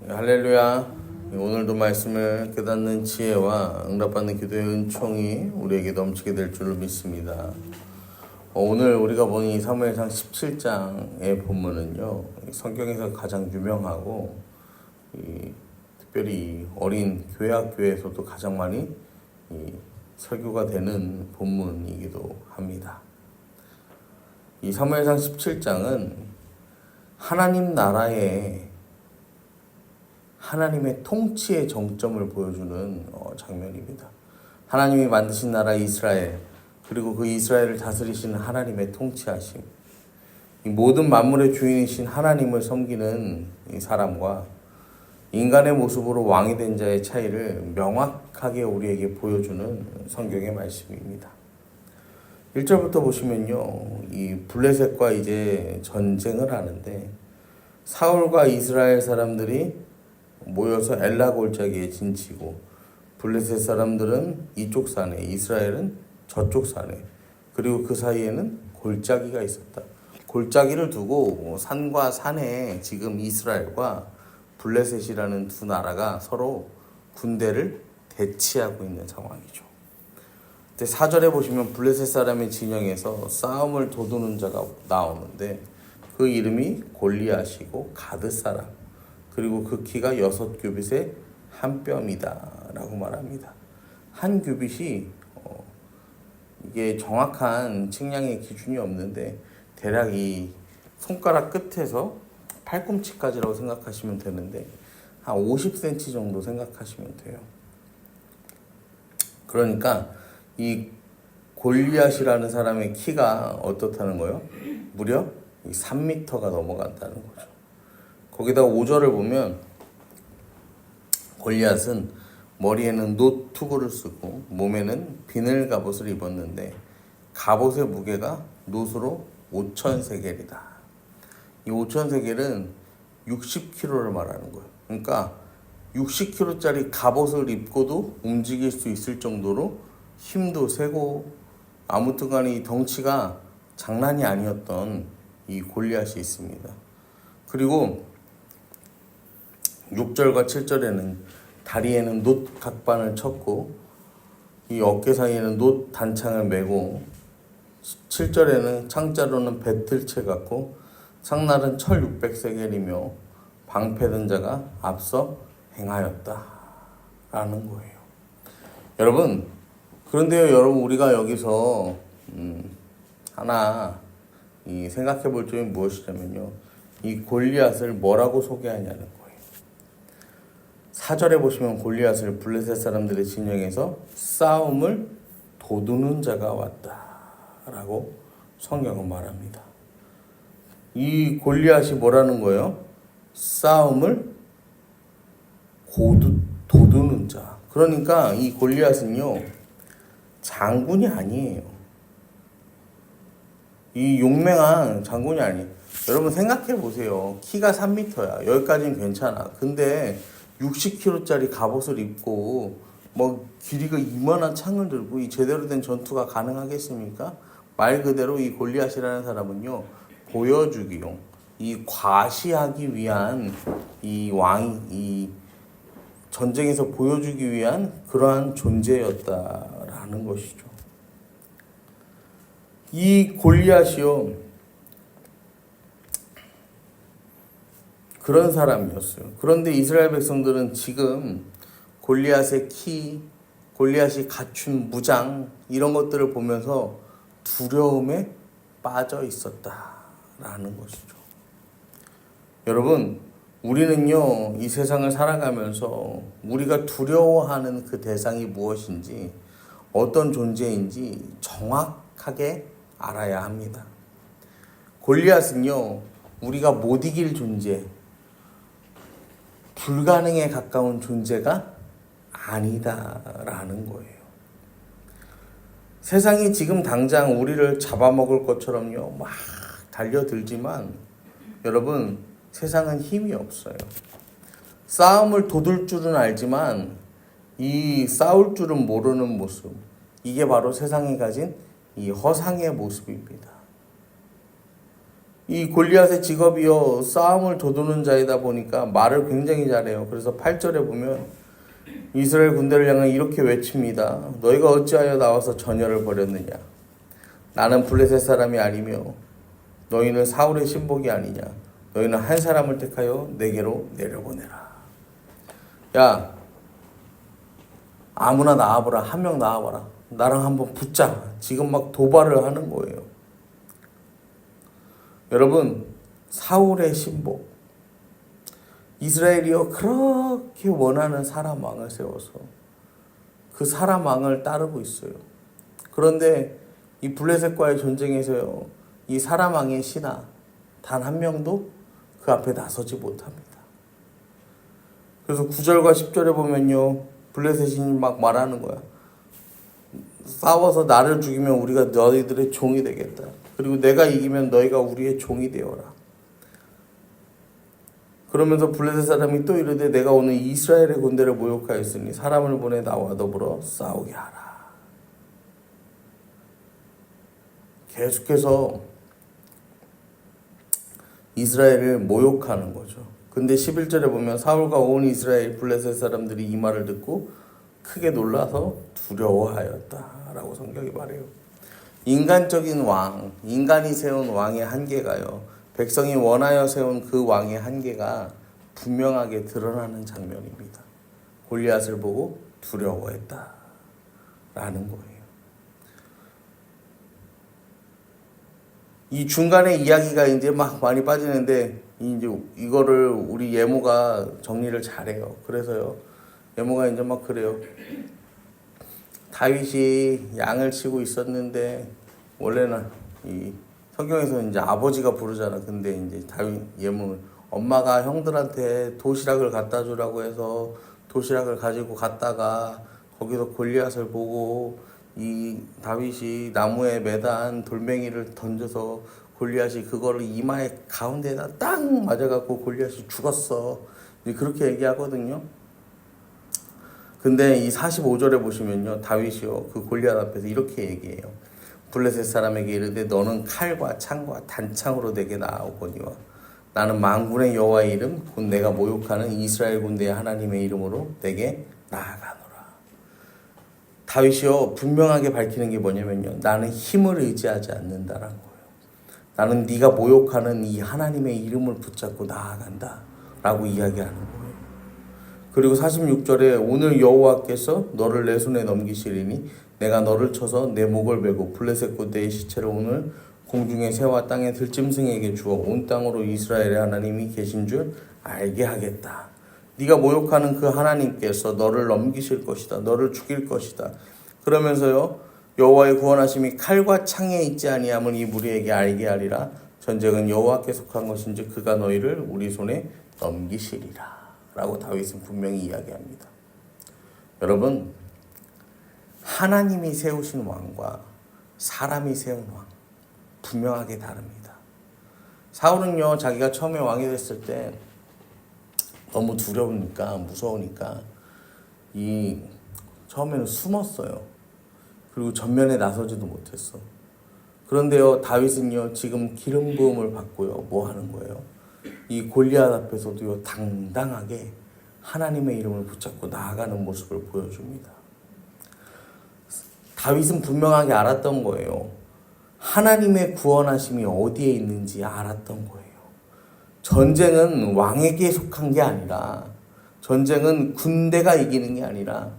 할렐루야. 오늘도 말씀을 깨닫는 지혜와 응답받는 기도의 은총이 우리에게 넘치게 될 줄로 믿습니다. 오늘 우리가 본 이 사무엘상 17장의 본문은요, 성경에서 가장 유명하고 특별히 어린 교회학교에서도 가장 많이 설교가 되는 본문이기도 합니다. 이 사무엘상 17장은 하나님 나라의 하나님의 통치의 정점을 보여주는 장면입니다. 하나님이 만드신 나라 이스라엘, 그리고 그 이스라엘을 다스리시는 하나님의 통치하심, 이 모든 만물의 주인이신 하나님을 섬기는 이 사람과 인간의 모습으로 왕이 된 자의 차이를 명확하게 우리에게 보여주는 성경의 말씀입니다. 1절부터 보시면요, 이 블레셋과 이제 전쟁을 하는데 사울과 이스라엘 사람들이 모여서 엘라 골짜기에 진치고, 블레셋 사람들은 이쪽 산에, 이스라엘은 저쪽 산에, 그리고 그 사이에는 골짜기가 있었다. 골짜기를 두고 산과 산에 지금 이스라엘과 블레셋이라는 두 나라가 서로 군대를 대치하고 있는 상황이죠. 4절에 보시면 블레셋 사람의 진영에서 싸움을 도두는 자가 나오는데 그 이름이 골리앗이고 가드 사람, 그리고 그 키가 6규빗의 한 뼘이다 라고 말합니다. 한 규빗이 이게 정확한 측량의 기준이 없는데 대략 이 손가락 끝에서 팔꿈치까지라고 생각하시면 되는데 한 50cm 정도 생각하시면 돼요. 그러니까 이 골리앗이라는 사람의 키가 어떻다는 거예요? 무려 3m가 넘어간다는 거죠. 거기다 5절을 보면 골리앗은 머리에는 놋 투구를 쓰고 몸에는 비늘 갑옷을 입었는데 갑옷의 무게가 놋으로 5,000세겔이다. 이 5,000세겔은 60kg를 말하는 거예요. 그러니까 60kg짜리 갑옷을 입고도 움직일 수 있을 정도로 힘도 세고 아무튼 간에 이 덩치가 장난이 아니었던 이 골리앗이 있습니다. 그리고 6절과 7절에는 다리에는 놋 각반을 쳤고 이 어깨 사이에는 놋 단창을 메고, 7절에는 창자로는 배틀채 같고 창날은 철 600세겔이며 방패든 자가 앞서 행하였다 라는 거예요. 여러분, 그런데요, 여러분, 우리가 여기서 하나 생각해 볼 점이 무엇이냐면요, 이 골리앗을 뭐라고 소개하냐는 거예요. 4절에 보시면 골리앗을 블레셋 사람들의 진영에서 싸움을 도두는 자가 왔다라고 성경은 말합니다. 이 골리앗이 뭐라는 거예요? 싸움을 도두는 자. 그러니까 이 골리앗은요, 장군이 아니에요. 이 용맹한 장군이 아니에요. 여러분 생각해 보세요. 키가 3m야. 여기까지는 괜찮아. 근데 60kg짜리 갑옷을 입고 길이가 이만한 창을 들고 이 제대로 된 전투가 가능하겠습니까? 말 그대로 이 골리앗이라는 사람은요, 보여주기용, 이 과시하기 위한 이 왕이 이 전쟁에서 보여주기 위한 그러한 존재였다라는 것이죠. 이 골리앗이요, 그런 사람이었어요. 그런데 이스라엘 백성들은 지금 골리앗의 키, 골리앗이 갖춘 무장, 이런 것들을 보면서 두려움에 빠져 있었다라는 것이죠. 여러분, 우리는요, 이 세상을 살아가면서 우리가 두려워하는 그 대상이 무엇인지, 어떤 존재인지 정확하게 알아야 합니다. 골리앗은요, 우리가 못 이길 존재, 불가능에 가까운 존재가 아니다라는 거예요. 세상이 지금 당장 우리를 잡아먹을 것처럼요, 막 달려들지만 여러분, 세상은 힘이 없어요. 싸움을 도둘 줄은 알지만 이 싸울 줄은 모르는 모습, 이게 바로 세상이 가진 이 허상의 모습입니다. 이 골리앗의 직업이요 싸움을 도두는 자이다 보니까 말을 굉장히 잘해요. 그래서 8절에 보면 이스라엘 군대를 향해 이렇게 외칩니다. 너희가 어찌하여 나와서 전열을 벌였느냐? 나는 블레셋 사람이 아니며 너희는 사울의 신복이 아니냐? 너희는 한 사람을 택하여 내게로 내려보내라. 야, 아무나 나와보라. 한 명 나와봐라. 나랑 한번 붙자. 지금 막 도발을 하는 거예요. 여러분, 사울의 신복. 이스라엘이요 그렇게 원하는 사람 왕을 세워서 그 사람 왕을 따르고 있어요. 그런데 이 블레셋과의 전쟁에서요 이 사람 왕의 신하 단 한 명도 그 앞에 나서지 못합니다. 그래서 9절과 10절에 보면요 블레셋이 막 말하는 거야. 싸워서 나를 죽이면 우리가 너희들의 종이 되겠다. 그리고 내가 이기면 너희가 우리의 종이 되어라. 그러면서 블레셋 사람이 또 이르되 내가 오늘 이스라엘의 군대를 모욕하였으니 사람을 보내 나와 더불어 싸우게 하라. 계속해서 이스라엘을 모욕하는 거죠. 근데 11절에 보면 사울과 온 이스라엘 블레셋 사람들이 이 말을 듣고 크게 놀라서 두려워하였다라고 성경이 말해요. 인간적인 왕, 인간이 세운 왕의 한계가요. 백성이 원하여 세운 그 왕의 한계가 분명하게 드러나는 장면입니다. 골리앗을 보고 두려워했다라는 거예요. 이 중간에 이야기가 이제 막 많이 빠지는데 이제 이거를 우리 예모가 정리를 잘해요. 그래서요. 예모가 이제 막 그래요. 다윗이 양을 치고 있었는데 원래는 이 성경에서 이제 아버지가 부르잖아. 근데 이제 다윗 예문 엄마가 형들한테 도시락을 갖다 주라고 해서 도시락을 가지고 갔다가 거기서 골리앗을 보고 이 다윗이 나무에 매단 돌멩이를 던져서 골리앗이 그거를 이마에 가운데에다 딱 맞아갖고 골리앗이 죽었어. 이제 그렇게 얘기하거든요. 근데 이 45절에 보시면요. 다윗이요. 그 골리앗 앞에서 이렇게 얘기해요. 블레셋 사람에게 이르되 너는 칼과 창과 단창으로 내게 나아오거니와 나는 만군의 여호와의 이름 곧 내가 모욕하는 이스라엘 군대의 하나님의 이름으로 내게 나아가노라. 다윗이요 분명하게 밝히는 게 뭐냐면요. 나는 힘을 의지하지 않는다라는 거예요. 나는 네가 모욕하는 이 하나님의 이름을 붙잡고 나아간다 라고 이야기하는 거예요. 그리고 46절에 오늘 여호와께서 너를 내 손에 넘기시리니 내가 너를 쳐서 내 목을 베고 블레셋 군대의 시체를 오늘 공중의 새와 땅의 들짐승에게 주어 온 땅으로 이스라엘의 하나님이 계신 줄 알게 하겠다. 네가 모욕하는 그 하나님께서 너를 넘기실 것이다. 너를 죽일 것이다. 그러면서요. 여호와의 구원하심이 칼과 창에 있지 아니함을 이 무리에게 알게 하리라. 전쟁은 여호와께 속한 것인지 그가 너희를 우리 손에 넘기시리라. 라고 다윗은 분명히 이야기합니다. 여러분 하나님이 세우신 왕과 사람이 세운 왕 분명하게 다릅니다. 사울은요 자기가 처음에 왕이 됐을 때 너무 두려우니까 무서우니까 처음에는 숨었어요. 그리고 전면에 나서지도 못했어. 그런데요 다윗은요 지금 기름 부음을 받고요 뭐 하는 거예요? 이 골리앗 앞에서도요 당당하게 하나님의 이름을 붙잡고 나아가는 모습을 보여줍니다. 다윗은 분명하게 알았던 거예요. 하나님의 구원하심이 어디에 있는지 알았던 거예요. 전쟁은 왕에게 속한 게 아니라 전쟁은 군대가 이기는 게 아니라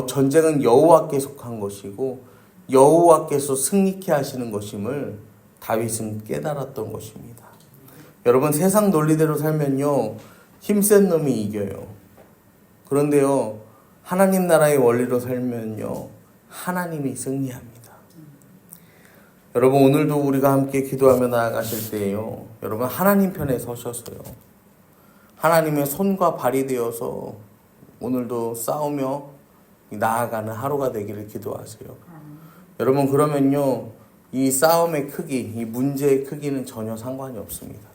전쟁은 여호와께 속한 것이고 여호와께서 승리케 하시는 것임을 다윗은 깨달았던 것입니다. 여러분 세상 논리대로 살면요 힘센 놈이 이겨요. 그런데요 하나님 나라의 원리로 살면요 하나님이 승리합니다. 여러분 오늘도 우리가 함께 기도하며 나아가실 때에요 여러분 하나님 편에 서셔서요 하나님의 손과 발이 되어서 오늘도 싸우며 나아가는 하루가 되기를 기도하세요. 여러분 그러면요 이 싸움의 크기, 이 문제의 크기는 전혀 상관이 없습니다.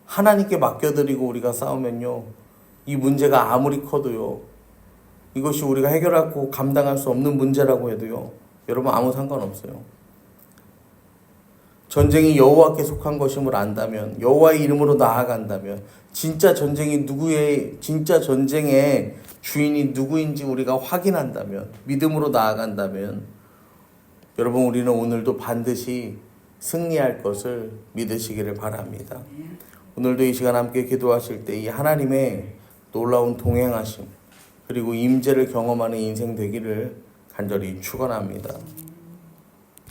하나님께 맡겨드리고 우리가 싸우면요 이 문제가 아무리 커도요 이것이 우리가 해결하고 감당할 수 없는 문제라고 해도요 여러분 아무 상관없어요. 전쟁이 여호와께 속한 것임을 안다면, 여호와의 이름으로 나아간다면, 진짜 전쟁의 주인이 누구인지 우리가 확인한다면, 믿음으로 나아간다면, 여러분 우리는 오늘도 반드시 승리할 것을 믿으시기를 바랍니다. 오늘도 이 시간 함께 기도하실 때 이 하나님의 놀라운 동행하심 그리고 임재를 경험하는 인생 되기를 간절히 축원합니다.